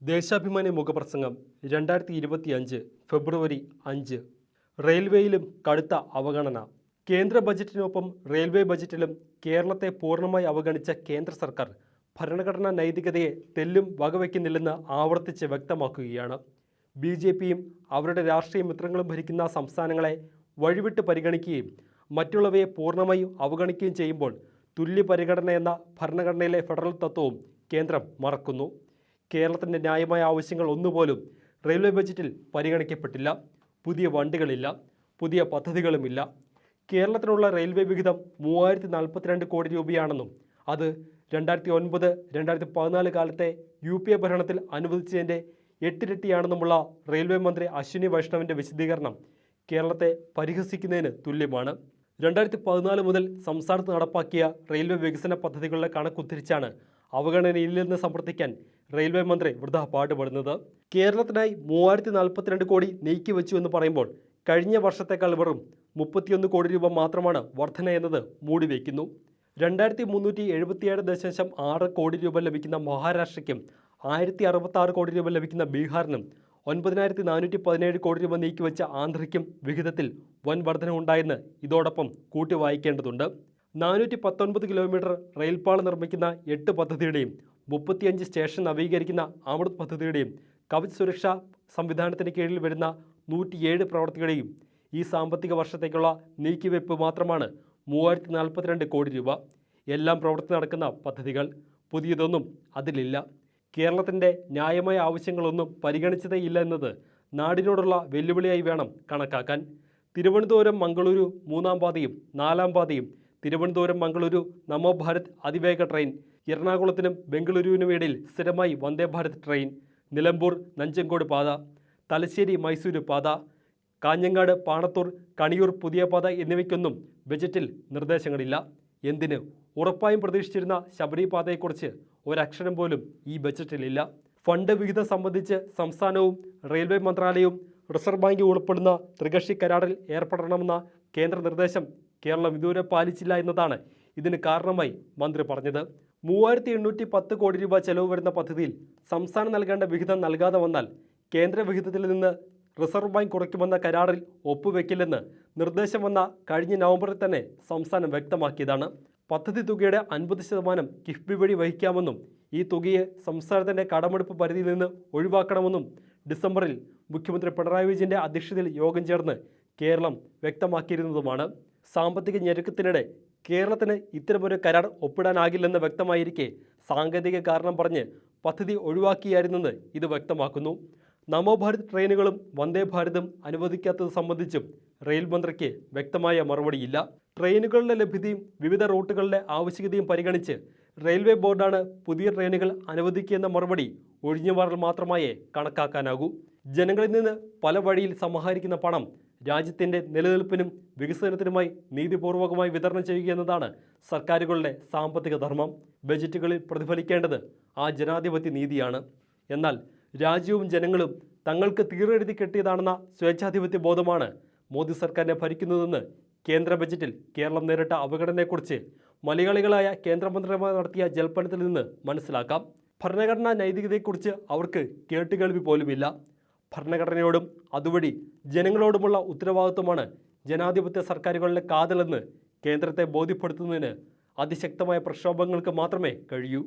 ദേശാഭിമാനി മുഖപ്രസംഗം 2025 ഫെബ്രുവരി 5. റെയിൽവേയിലും കടുത്ത അവഗണന. കേന്ദ്ര ബജറ്റിനൊപ്പം റെയിൽവേ ബജറ്റിലും കേരളത്തെ പൂർണ്ണമായി അവഗണിച്ച കേന്ദ്ര സർക്കാർ ഭരണഘടനാ നൈതികതയെ തെല്ലും വകവയ്ക്കുന്നില്ലെന്ന് ആവർത്തിച്ച് വ്യക്തമാക്കുകയാണ്. BJPയും അവരുടെ രാഷ്ട്രീയ മിത്രങ്ങളും ഭരിക്കുന്ന സംസ്ഥാനങ്ങളെ വഴിവിട്ട് പരിഗണിക്കുകയും മറ്റുള്ളവയെ പൂർണ്ണമായും അവഗണിക്കുകയും ചെയ്യുമ്പോൾ തുല്യ പരിഗണന എന്ന ഭരണഘടനയിലെ ഫെഡറൽ തത്വവും കേന്ദ്രം മറക്കുന്നു. കേരളത്തിൻ്റെ ന്യായമായ ആവശ്യങ്ങൾ ഒന്നുപോലും റെയിൽവേ ബജറ്റിൽ പരിഗണിക്കപ്പെട്ടില്ല. പുതിയ വണ്ടികളില്ല, പുതിയ പദ്ധതികളുമില്ല. കേരളത്തിനുള്ള റെയിൽവേ വിഹിതം 3042 കോടി രൂപയാണെന്നും അത് 2009-2014 കാലത്തെ UPA ഭരണത്തിൽ അനുവദിച്ചതിൻ്റെ 8 ഇരട്ടിയാണെന്നുമുള്ള റെയിൽവേ മന്ത്രി അശ്വിനി വൈഷ്ണവിൻ്റെ വിശദീകരണം കേരളത്തെ പരിഹസിക്കുന്നതിന് തുല്യമാണ്. 2014 മുതൽ സംസ്ഥാനത്ത് നടപ്പാക്കിയ റെയിൽവേ വികസന പദ്ധതികളുടെ കണക്കുദ്ധരിച്ചാണ് അവഗണനയില്ലെന്ന് സമർത്ഥിക്കാൻ റെയിൽവേ മന്ത്രി വൃഥ പാടുപെടുന്നത്. കേരളത്തിനായി 3042 കോടി നീക്കിവെച്ചു എന്ന് പറയുമ്പോൾ കഴിഞ്ഞ വർഷത്തേക്കാൾ വെറും 31 കോടി രൂപ മാത്രമാണ് വർധന എന്നത് മൂടിവെക്കുന്നു. 2377.6 കോടി രൂപ ലഭിക്കുന്ന മഹാരാഷ്ട്രയ്ക്കും 1066 കോടി രൂപ ലഭിക്കുന്ന ബീഹാറിനും 9417 കോടി രൂപ നീക്കിവെച്ച ആന്ധ്രയ്ക്കും വിഹിതത്തിൽ വൻ വർധന ഉണ്ടായെന്ന് ഇതോടൊപ്പം കൂട്ടി വായിക്കേണ്ടതുണ്ട്. 419 കിലോമീറ്റർ റെയിൽപാള നിർമ്മിക്കുന്ന 8 പദ്ധതിയുടെയും 35 സ്റ്റേഷൻ നവീകരിക്കുന്ന അമൃത് പദ്ധതിയുടെയും കവച് സുരക്ഷാ സംവിധാനത്തിന് കീഴിൽ വരുന്ന 107 പ്രവൃത്തിയുടെയും ഈ സാമ്പത്തിക വർഷത്തേക്കുള്ള നീക്കിവെപ്പ് മാത്രമാണ് 3042 കോടി രൂപ. എല്ലാം പ്രവൃത്തി നടക്കുന്ന പദ്ധതികൾ, പുതിയതൊന്നും അതിലില്ല. കേരളത്തിൻ്റെ ന്യായമായ ആവശ്യങ്ങളൊന്നും പരിഗണിച്ചതേ ഇല്ല എന്നത് നാടിനോടുള്ള വെല്ലുവിളിയായി വേണം കണക്കാക്കാൻ. തിരുവനന്തപുരം മംഗളൂരു 3-ാം പാതയും 4-ാം പാതയും, തിരുവനന്തപുരം മംഗളൂരു നമോ ഭാരത് അതിവേഗ ട്രെയിൻ, എറണാകുളത്തിനും ബംഗളൂരുവിനും ഇടയിൽ സ്ഥിരമായി വന്ദേ ഭാരത് ട്രെയിൻ, നിലമ്പൂർ നഞ്ചങ്കോട് പാത, തലശ്ശേരി മൈസൂരു പാത, കാഞ്ഞങ്ങാട് പാണത്തൂർ കണിയൂർ പുതിയ പാത എന്നിവയ്ക്കൊന്നും ബജറ്റിൽ നിർദ്ദേശങ്ങളില്ല. എന്തിന്? ഉറപ്പായും പ്രതീക്ഷിച്ചിരുന്ന ശബരി പാതയെക്കുറിച്ച് ഒരക്ഷരം പോലും ഈ ബജറ്റിലില്ല. ഫണ്ട് വിഹിതം സംബന്ധിച്ച് സംസ്ഥാനവും റെയിൽവേ മന്ത്രാലയവും റിസർവ് ബാങ്കും ഉൾപ്പെടുന്ന ത്രികക്ഷി കരാറിൽ ഏർപ്പെടണമെന്ന കേന്ദ്ര നിർദ്ദേശം കേരളം ഇതുവരെ പാലിച്ചില്ല എന്നതാണ് ഇതിന് കാരണമായി മന്ത്രി പറഞ്ഞത്. 3810 കോടി രൂപ ചെലവ് വരുന്ന പദ്ധതിയിൽ സംസ്ഥാനം നൽകേണ്ട വിഹിതം നൽകാതെ വന്നാൽ കേന്ദ്ര വിഹിതത്തിൽ നിന്ന് റിസർവ് ബാങ്ക് കുറയ്ക്കുമെന്ന കരാറിൽ ഒപ്പുവെക്കില്ലെന്ന് നിർദ്ദേശം വന്ന കഴിഞ്ഞ നവംബറിൽ തന്നെ സംസ്ഥാനം വ്യക്തമാക്കിയതാണ്. പദ്ധതി തുകയുടെ 50% കിഫ്ബി വഴി വഹിക്കാമെന്നും ഈ തുകയെ സംസ്ഥാനത്തിൻ്റെ കടമെടുപ്പ് പരിധിയിൽ നിന്ന് ഒഴിവാക്കണമെന്നും ഡിസംബറിൽ മുഖ്യമന്ത്രി പിണറായി വിജയൻ്റെ അധ്യക്ഷതയിൽ യോഗം ചേർന്ന് കേരളം വ്യക്തമാക്കിയിരുന്നതുമാണ്. സാമ്പത്തിക ഞെരുക്കത്തിനിടെ കേരളത്തിന് ഇത്തരമൊരു കരാർ ഒപ്പിടാനാകില്ലെന്ന് വ്യക്തമായിരിക്കെ സാങ്കേതിക കാരണം പറഞ്ഞ് പദ്ധതി ഒഴിവാക്കിയായിരുന്നെന്ന് ഇത് വ്യക്തമാക്കുന്നു. നമോ ഭാരത് ട്രെയിനുകളും വന്ദേ ഭാരതും അനുവദിക്കാത്തത് സംബന്ധിച്ചും റെയിൽ മന്ത്രിക്ക് വ്യക്തമായ മറുപടിയില്ല. ട്രെയിനുകളുടെ ലഭ്യതയും വിവിധ റൂട്ടുകളുടെ ആവശ്യകതയും പരിഗണിച്ച് റെയിൽവേ ബോർഡാണ് പുതിയ ട്രെയിനുകൾ അനുവദിക്കുകയെന്ന മറുപടി ഒഴിഞ്ഞുമാറൽ മാത്രമായേ കണക്കാക്കാനാകൂ. ജനങ്ങളിൽ നിന്ന് പല വഴിയിൽ സമാഹരിക്കുന്ന പണം രാജ്യത്തിൻ്റെ നിലനിൽപ്പിനും വികസനത്തിനുമായി നീതിപൂർവകമായി വിതരണം ചെയ്യുക എന്നതാണ് സർക്കാരുകളുടെ സാമ്പത്തിക ധർമ്മം. ബജറ്റുകളിൽ പ്രതിഫലിക്കേണ്ടത് ആ ജനാധിപത്യ നീതിയാണ്. എന്നാൽ രാജ്യവും ജനങ്ങളും തങ്ങൾക്ക് തീറെഴുതി കെട്ടിയതാണെന്ന സ്വേച്ഛാധിപത്യ ബോധമാണ് മോദി സർക്കാരിനെ ഭരിക്കുന്നതെന്ന് കേന്ദ്ര ബജറ്റിൽ കേരളം നേരിട്ട അവഗണനയെക്കുറിച്ച് മലയാളികളായ കേന്ദ്രമന്ത്രിമാർ നടത്തിയ ജൽപ്പനത്തിൽ നിന്ന് മനസ്സിലാക്കാം. ഭരണഘടനാ നൈതികതയെക്കുറിച്ച് അവർക്ക് കേട്ടുകേൾവി പോലുമില്ല. ഭരണഘടനയോടും അതുവഴി ജനങ്ങളോടുമുള്ള ഉത്തരവാദിത്വമാണ് ജനാധിപത്യ സർക്കാരുകളുടെ കാതലെന്ന് കേന്ദ്രത്തെ ബോധ്യപ്പെടുത്തുന്നതിന് അതിശക്തമായ പ്രക്ഷോഭങ്ങൾക്ക് മാത്രമേ കഴിയൂ.